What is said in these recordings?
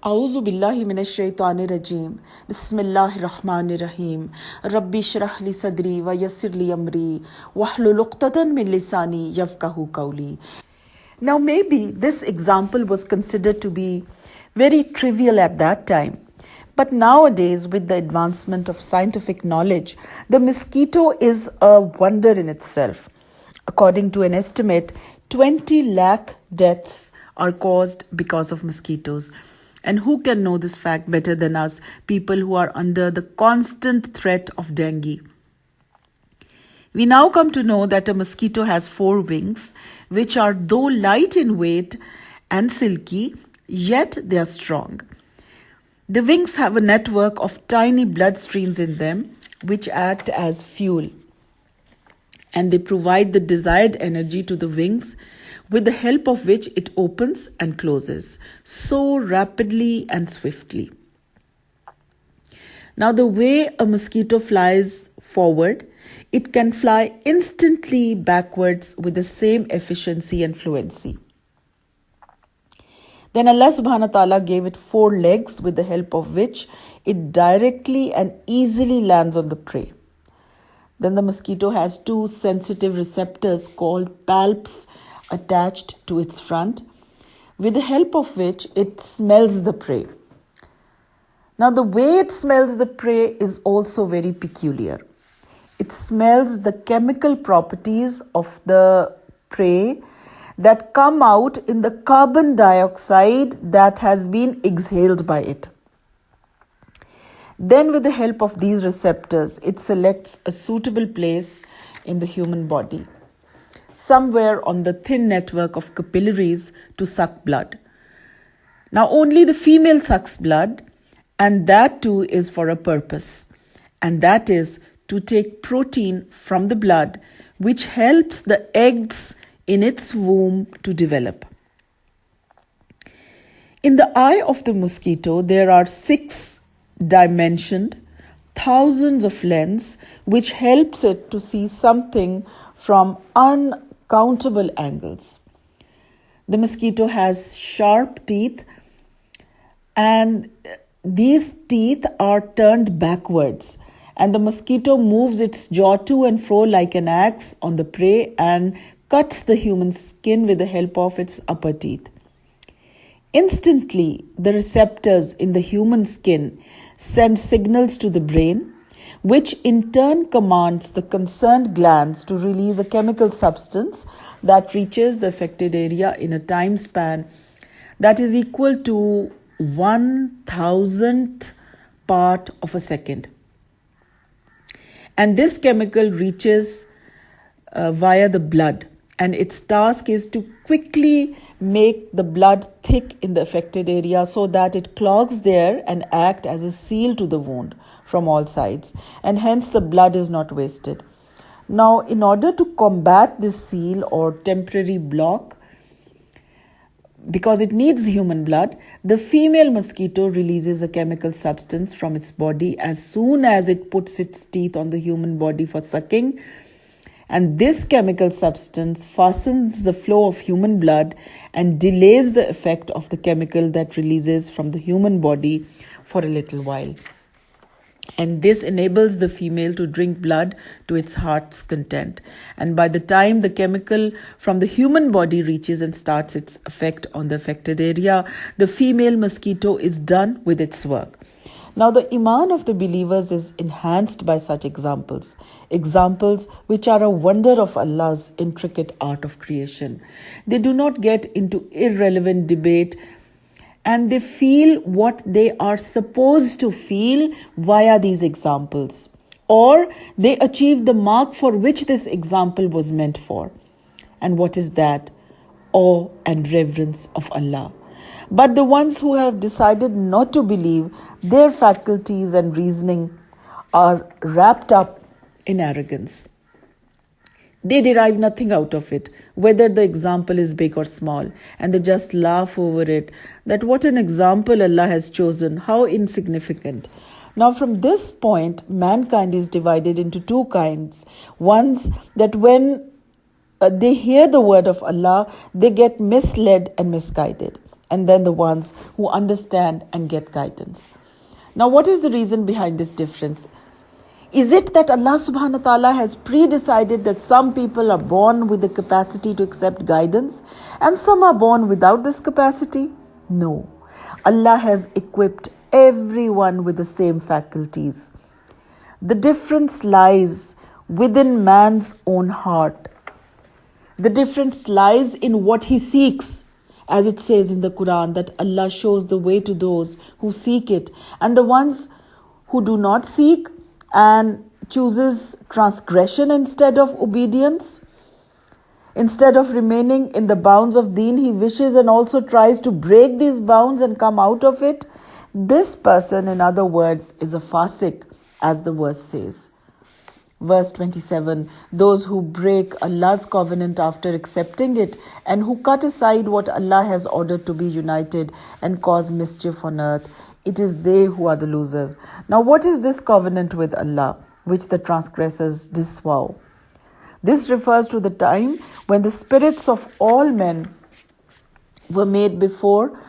अऊज़ु बिल्लाहि मिनश शैतानिर रजीम बिस्मिल्लाहिर रहमानिर रहीम रब्बि इश्रह ली सदरी व यस्सिर ली अमरी वहलुल उक़्दतन मिन लिसानी यफ़क़हू क़ौली. Now maybe this example was considered to be very trivial at that time. But nowadays, with the advancement of scientific knowledge, the mosquito is a wonder in itself. According to an estimate, 20 lakh deaths are caused because of mosquitoes. And who can know this fact better than us, people who are under the constant threat of dengue? We now come to know that a mosquito has 4 wings, which are though light in weight and silky, yet they are strong. The wings have a network of tiny blood streams in them, which act as fuel. And they provide the desired energy to the wings, with the help of which it opens and closes so rapidly and swiftly. Now, the way a mosquito flies forward, it can fly instantly backwards with the same efficiency and fluency. Then Allah subhanahu wa ta'ala gave it 4 legs, with the help of which it directly and easily lands on the prey. Then the mosquito has 2 sensitive receptors called palps attached to its front, with the help of which it smells the prey. Now, the way it smells the prey is also very peculiar. It smells the chemical properties of the prey that come out in the carbon dioxide that has been exhaled by it. Then, with the help of these receptors, it selects a suitable place in the human body, somewhere on the thin network of capillaries, to suck blood. Now, only the female sucks blood, and that too is for a purpose, and that is to take protein from the blood, which helps the eggs in its womb to develop. In the eye of the mosquito, there are 6 dimensioned, thousands of lenses, which helps it to see something from uncountable angles. The mosquito has sharp teeth, and these teeth are turned backwards, and the mosquito moves its jaw to and fro like an axe on the prey and cuts the human skin with the help of its upper teeth. Instantly, the receptors in the human skin send signals to the brain, which in turn commands the concerned glands to release a chemical substance that reaches the affected area in a time span that is equal to 1,000th part of a second. And this chemical reaches via the blood, and its task is to quickly make the blood thick in the affected area so that it clogs there and act as a seal to the wound from all sides, and hence the blood is not wasted. Now, in order to combat this seal or temporary block, because it needs human blood, the female mosquito releases a chemical substance from its body as soon as it puts its teeth on the human body for sucking. And this chemical substance fastens the flow of human blood and delays the effect of the chemical that releases from the human body for a little while. And this enables the female to drink blood to its heart's content. And by the time the chemical from the human body reaches and starts its effect on the affected area, the female mosquito is done with its work. Now, the iman of the believers is enhanced by such examples which are a wonder of Allah's intricate art of creation. They do not get into irrelevant debate, and they feel what they are supposed to feel via these examples, or they achieve the mark for which this example was meant for. And what is that? Awe and reverence of Allah. But the ones who have decided not to believe, their faculties and reasoning are wrapped up in arrogance. They derive nothing out of it, whether the example is big or small, and they just laugh over it, that what an example Allah has chosen, how insignificant. Now, from this point, mankind is divided into 2 kinds. Ones that when they hear the word of Allah, they get misled and misguided. and then the ones who understand and get guidance. Now, what is the reason behind this difference? Is it that Allah subhanahu wa ta'ala has pre-decided that some people are born with the capacity to accept guidance and some are born without this capacity? No. Allah has equipped everyone with the same faculties. The difference lies within man's own heart. The difference lies in what he seeks. As it says in the Quran, that Allah shows the way to those who seek it, and the ones who do not seek and chooses transgression instead of obedience. Instead of remaining in the bounds of deen, he wishes and also tries to break these bounds and come out of it. This person, in other words, is a fasik, as the verse says. Verse 27, those who break Allah's covenant after accepting it and who cut aside what Allah has ordered to be united and cause mischief on earth, it is they who are the losers. Now, what is this covenant with Allah which the transgressors disavow? This refers to the time when the spirits of all men were made before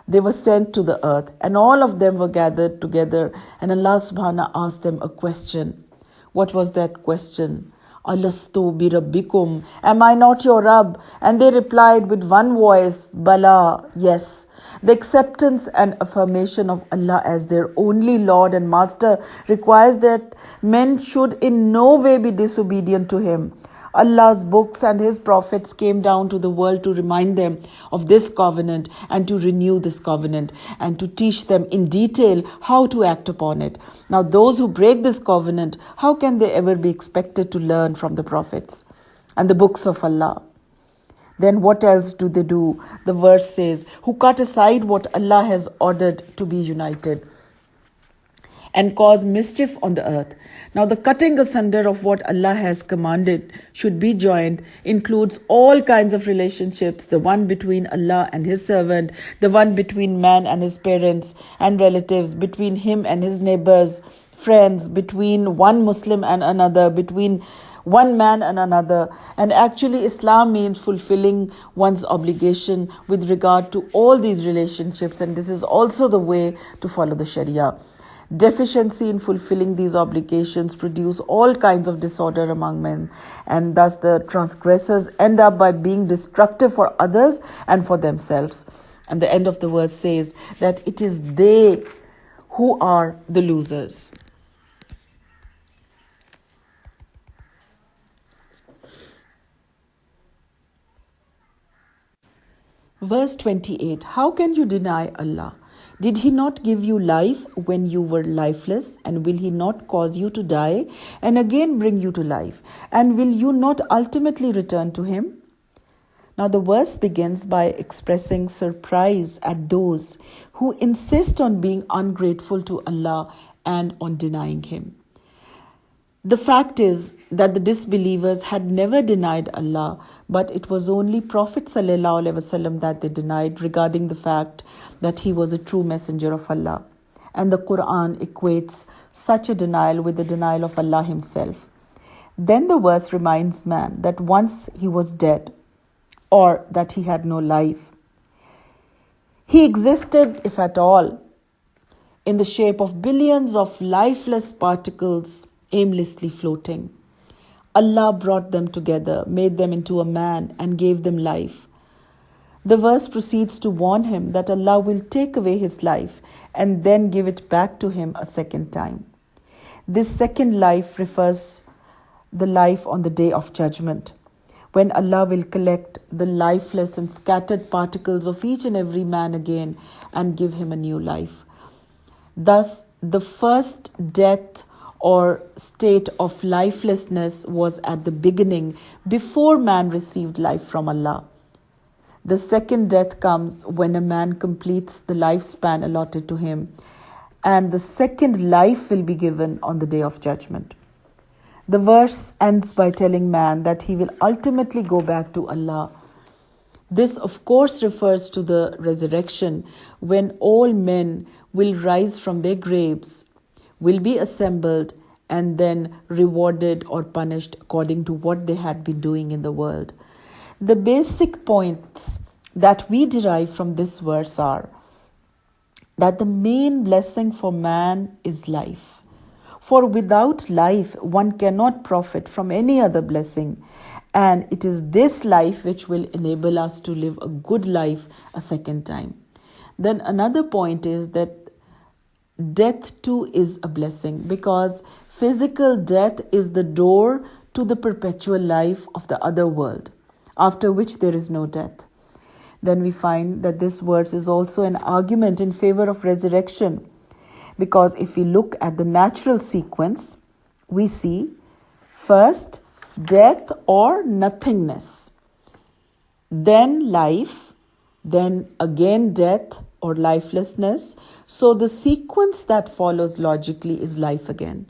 they were sent to the earth, and all of them were gathered together, and Allah subhanahu asked them a question. What was that question? Alastu bi rabbikum, am I not your Rabb? And they replied with one voice, Bala, yes. The acceptance and affirmation of Allah as their only Lord and Master requires that men should in no way be disobedient to Him. Allah's books and His prophets came down to the world to remind them of this covenant and to renew this covenant and to teach them in detail how to act upon it. Now, those who break this covenant, how can they ever be expected to learn from the prophets and the books of Allah? Then what else do they do? The verse says, who cut aside what Allah has ordered to be united and cause mischief on the earth. Now, the cutting asunder of what Allah has commanded should be joined includes all kinds of relationships, the one between Allah and His servant, the one between man and his parents and relatives, between him and his neighbors, friends, between one Muslim and another, between one man and another. And actually, Islam means fulfilling one's obligation with regard to all these relationships, and this is also the way to follow the Sharia. Deficiency in fulfilling these obligations produce all kinds of disorder among men, and thus the transgressors end up by being destructive for others and for themselves. And the end of the verse says that it is they who are the losers. Verse 28, how can you deny Allah? Did He not give you life when you were lifeless? And will He not cause you to die and again bring you to life? And will you not ultimately return to Him? Now the verse begins by expressing surprise at those who insist on being ungrateful to Allah and on denying Him. The fact is that the disbelievers had never denied Allah, but it was only Prophet ﷺ that they denied regarding the fact that he was a true messenger of Allah. And the Quran equates such a denial with the denial of Allah Himself. Then the verse reminds man that once he was dead, or that he had no life. He existed, if at all, in the shape of billions of lifeless particles aimlessly floating. Allah brought them together, made them into a man, and gave them life. The verse proceeds to warn him that Allah will take away his life and then give it back to him a second time. This second life refers the life on the day of judgment, when Allah will collect the lifeless and scattered particles of each and every man again and give him a new life. Thus, the first death or state of lifelessness was at the beginning, before man received life from Allah. The second death comes when a man completes the lifespan allotted to him, and the second life will be given on the day of judgment. The verse ends by telling man that he will ultimately go back to Allah. This, of course, refers to the resurrection, when all men will rise from their graves, will be assembled and then rewarded or punished according to what they had been doing in the world. The basic points that we derive from this verse are that the main blessing for man is life. For without life, one cannot profit from any other blessing. And it is this life which will enable us to live a good life a second time. Then another point is that death too is a blessing, because physical death is the door to the perpetual life of the other world, after which there is no death. Then we find that this verse is also an argument in favor of resurrection, because if we look at the natural sequence, we see first death or nothingness, then life, then again death or lifelessness. So the sequence that follows logically is life again.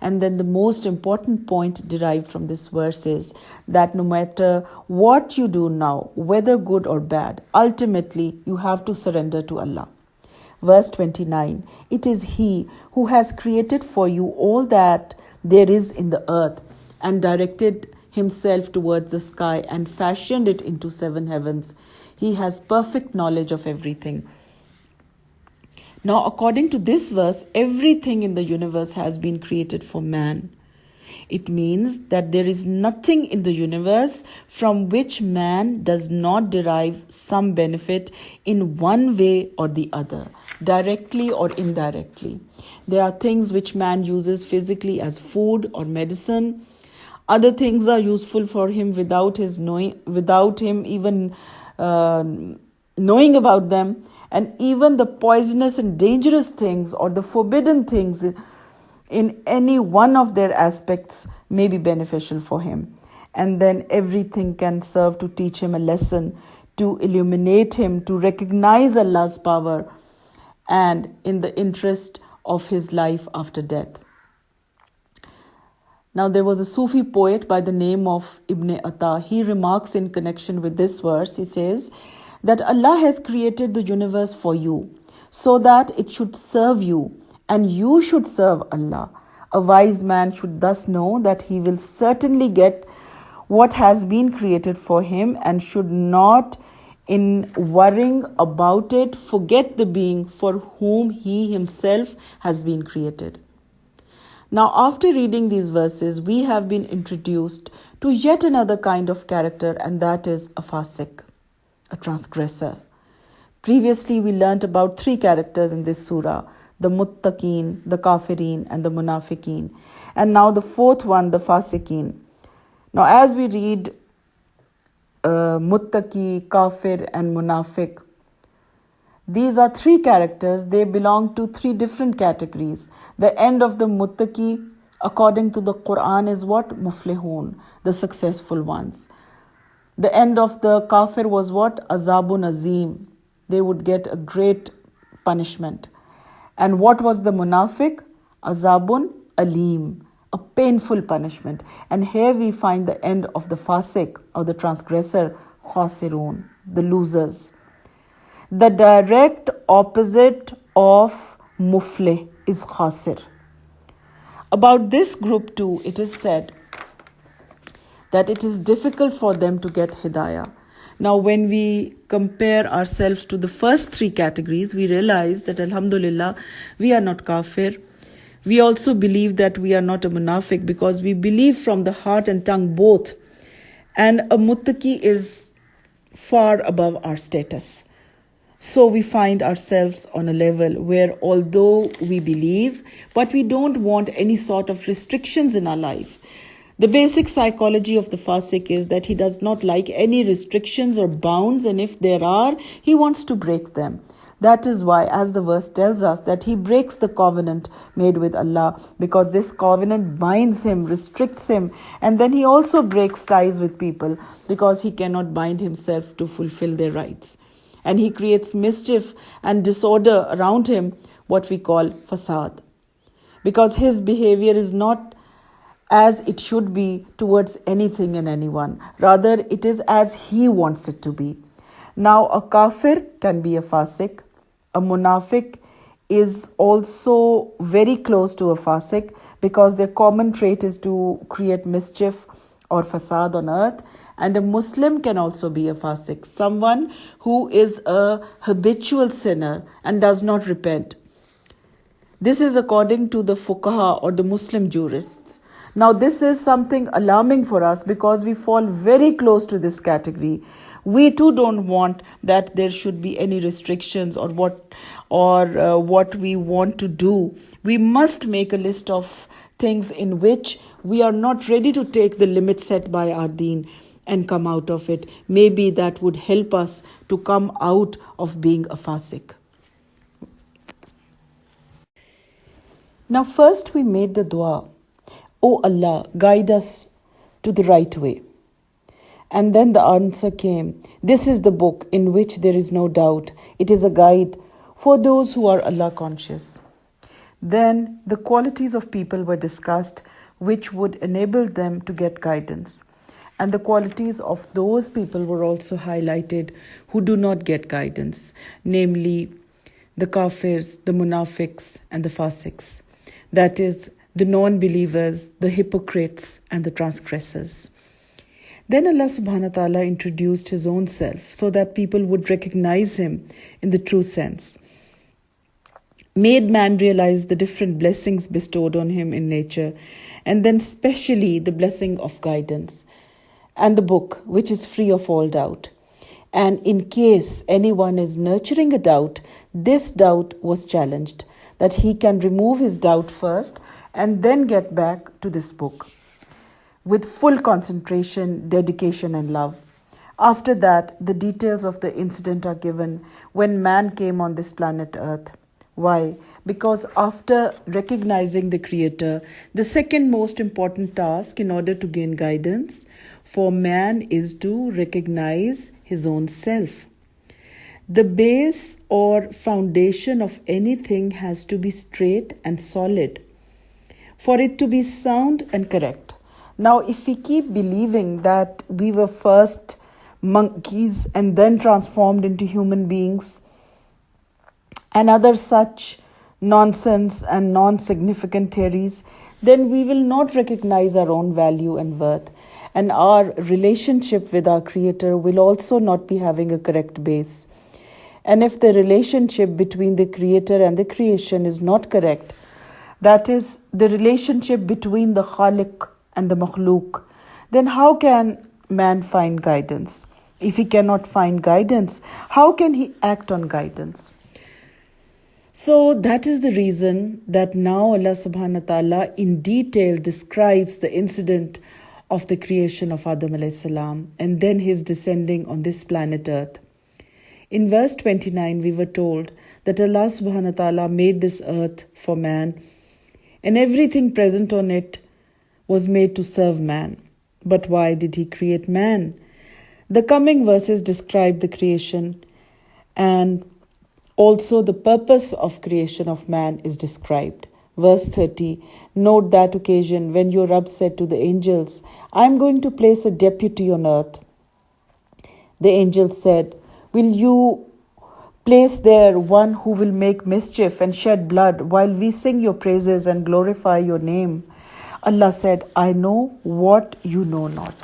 And then the most important point derived from this verse is that no matter what you do now, whether good or bad, ultimately you have to surrender to Allah. Verse 29, it is He who has created for you all that there is in the earth, and directed Himself towards the sky and fashioned it into 7 heavens. He has perfect knowledge of everything. Now, according to this verse, everything in the universe has been created for man. It means that there is nothing in the universe from which man does not derive some benefit in one way or the other, directly or indirectly. There are things which man uses physically as food or medicine. Other things are useful for him without him even knowing about them. And even the poisonous and dangerous things or the forbidden things in any one of their aspects may be beneficial for him. And then everything can serve to teach him a lesson, to illuminate him, to recognize Allah's power, and in the interest of his life after death. Now, there was a Sufi poet by the name of Ibn Atta. He remarks in connection with this verse, he says that Allah has created the universe for you so that it should serve you, and you should serve Allah. A wise man should thus know that he will certainly get what has been created for him, and should not, in worrying about it, forget the being for whom he himself has been created. Now, after reading these verses, we have been introduced to yet another kind of character, and that is a fasik, a transgressor. Previously, we learnt about 3 characters in this surah: the muttaqeen, the kafirin, and the munafiqeen. And now the 4th one, the fasiqeen. Now, as we read muttaqi, kafir, and munafiq, these are 3 characters. They belong to 3 different categories. The end of the muttaqi, according to the Quran, is what? Muflihun, the successful ones. The end of the kafir was what? Azabun azim. They would get a great punishment. And what was the munafiq? Azabun alim, a painful punishment. And here we find the end of the fasik, or the transgressor, khasirun, the losers. The direct opposite of muflih is khasir. About this group too, it is said that it is difficult for them to get hidayah. Now, when we compare ourselves to the first 3 categories, we realize that alhamdulillah, we are not kafir. We also believe that we are not a munafiq, because we believe from the heart and tongue both. And a muttaqi is far above our status. So we find ourselves on a level where, although we believe, but we don't want any sort of restrictions in our life. The basic psychology of the fasik is that he does not like any restrictions or bounds, and if there are, he wants to break them. That is why, as the verse tells us, that he breaks the covenant made with Allah, because this covenant binds him, restricts him, and then he also breaks ties with people because he cannot bind himself to fulfill their rights. And he creates mischief and disorder around him, what we call fasad, because his behavior is not as it should be towards anything and anyone. Rather, it is as he wants it to be. Now, a kafir can be a fasik. A munafiq is also very close to a fasik, because their common trait is to create mischief or fasad on earth. And a Muslim can also be a fasik, someone who is a habitual sinner and does not repent. This is according to the fuqaha or the Muslim jurists. Now, this is something alarming for us because we fall very close to this category. We too don't want that there should be any restrictions or what we want to do. We must make a list of things in which we are not ready to take the limit set by our deen and come out of it. Maybe that would help us to come out of being a fasik. Now, first we made the dua, "O Allah, guide us to the right way." And then the answer came, "This is the book in which there is no doubt. It is a guide for those who are Allah conscious." Then the qualities of people were discussed which would enable them to get guidance. And the qualities of those people were also highlighted who do not get guidance, namely the kafirs, the munafiqs, and the fasiks. That is, the non-believers, the hypocrites, and the transgressors. Then Allah subhanahu wa ta'ala introduced His own self so that people would recognize Him in the true sense. Made man realize the different blessings bestowed on him in nature, and then specially the blessing of guidance, and the book which is free of all doubt. And in case anyone is nurturing a doubt, this doubt was challenged, that he can remove his doubt first and then get back to this book with full concentration, dedication, and love. After that, the details of the incident are given when man came on this planet Earth. Why? Because after recognizing the Creator, the second most important task in order to gain guidance for man is to recognize his own self. The base or foundation of anything has to be straight and solid for it to be sound and correct. Now, if we keep believing that we were first monkeys and then transformed into human beings and other such nonsense and non-significant theories, then we will not recognize our own value and worth. And our relationship with our Creator will also not be having a correct base. And if the relationship between the Creator and the creation is not correct, that is the relationship between the Khaliq and the Makhluk, then how can man find guidance? If he cannot find guidance, how can he act on guidance? So that is the reason that now Allah subhanahu wa ta'ala in detail describes the incident of the creation of Adam alayhi salam and then his descending on this planet Earth. In verse 29, we were told that Allah subhanahu wa ta'ala made this earth for man and everything present on it was made to serve man. But why did He create man? The coming verses describe the creation and also the purpose of creation of man is described. Verse 30, note that occasion when your Rabb said to the angels, "I am going to place a deputy on earth." The angels said, "Will you place there one who will make mischief and shed blood while we sing your praises and glorify your name?" Allah said, "I know what you know not."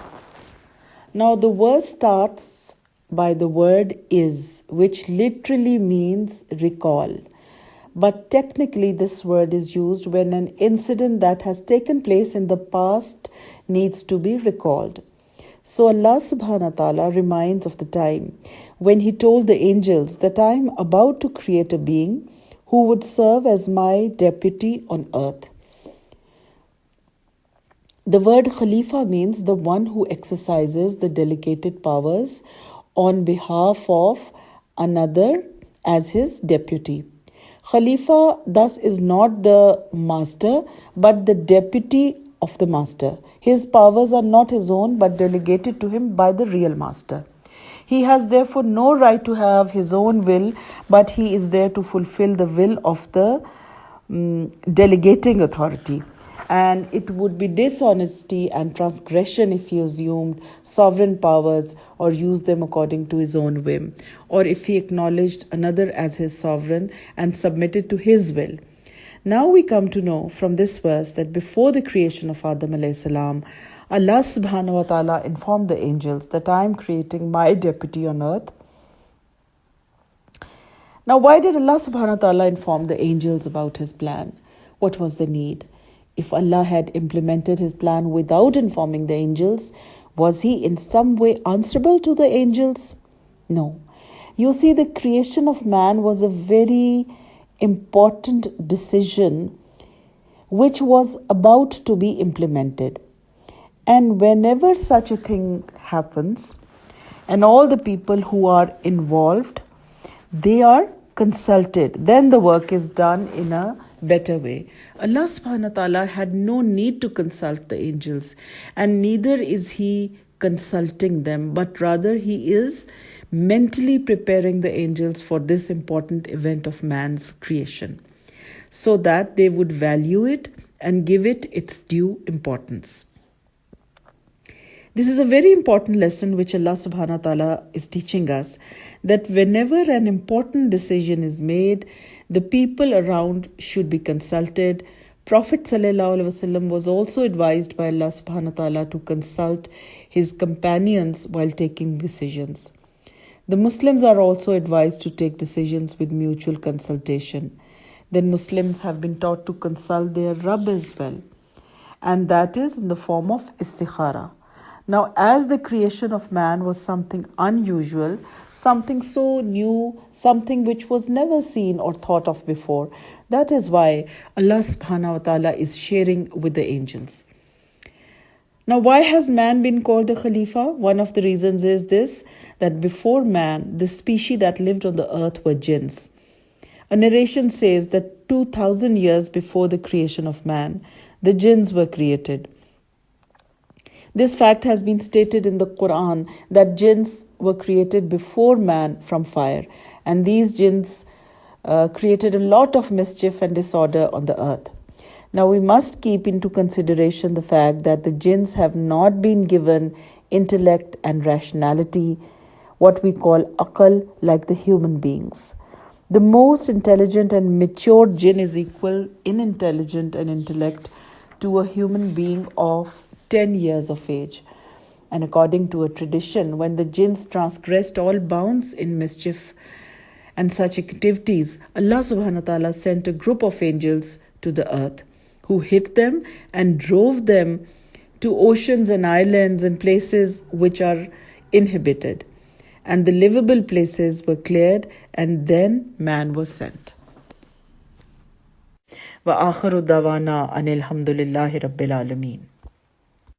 Now the verse starts by the word "is," which literally means recall. But technically this word is used when an incident that has taken place in the past needs to be recalled. So Allah subhanahu wa ta'ala reminds of the time when He told the angels that I am about to create a being who would serve as my deputy on earth. The word Khalifa means the one who exercises the delegated powers on behalf of another as his deputy. Khalifa thus is not the master but the deputy of the master. His powers are not his own but delegated to him by the real master. He has therefore no right to have his own will, but he is there to fulfill the will of the delegating authority. And it would be dishonesty and transgression if he assumed sovereign powers or used them according to his own whim, or if he acknowledged another as his sovereign and submitted to his will. Now we come to know from this verse that before the creation of Adam alayhi salam, Allah subhanahu wa ta'ala informed the angels that I am creating my deputy on earth. Now, why did Allah subhanahu wa ta'ala inform the angels about his plan? What was the need? If Allah had implemented his plan without informing the angels, was he in some way answerable to the angels? No. You see, the creation of man was a very important decision which was about to be implemented. And whenever such a thing happens, and all the people who are involved, they are consulted, then the work is done in a better way. Allah subhanahu wa ta'ala had no need to consult the angels, and neither is he consulting them, but rather he is mentally preparing the angels for this important event of man's creation, so that they would value it and give it its due importance. This is a very important lesson which Allah subhanahu wa ta'ala is teaching us, that whenever an important decision is made, the people around should be consulted. Prophet sallallahu alaihi wasallam was also advised by Allah subhanahu wa ta'ala to consult his companions while taking decisions. The Muslims are also advised to take decisions with mutual consultation. Then Muslims have been taught to consult their Rabb as well, and that is in the form of istikhara. Now, as the creation of man was something unusual, something so new, something which was never seen or thought of before, that is why Allah subhanahu wa ta'ala is sharing with the angels. Now, why has man been called a Khalifa? One of the reasons is this, that before man, the species that lived on the earth were jinns. A narration says that 2000 years before the creation of man, the jinns were created. This fact has been stated in the Quran that jinns were created before man from fire, and these jinns created a lot of mischief and disorder on the earth. Now we must keep into consideration the fact that the jinns have not been given intellect and rationality, what we call aql, like the human beings. The most intelligent and mature jinn is equal in intelligence and intellect to a human being of 10 years of age. And according to a tradition, when the jinns transgressed all bounds in mischief and such activities, Allah subhanahu wa ta'ala sent a group of angels to the earth who hit them and drove them to oceans and islands and places which are inhabited. And the livable places were cleared, and then man was sent. Wa akhiru dawana anil hamdulillahi rabbil alameen.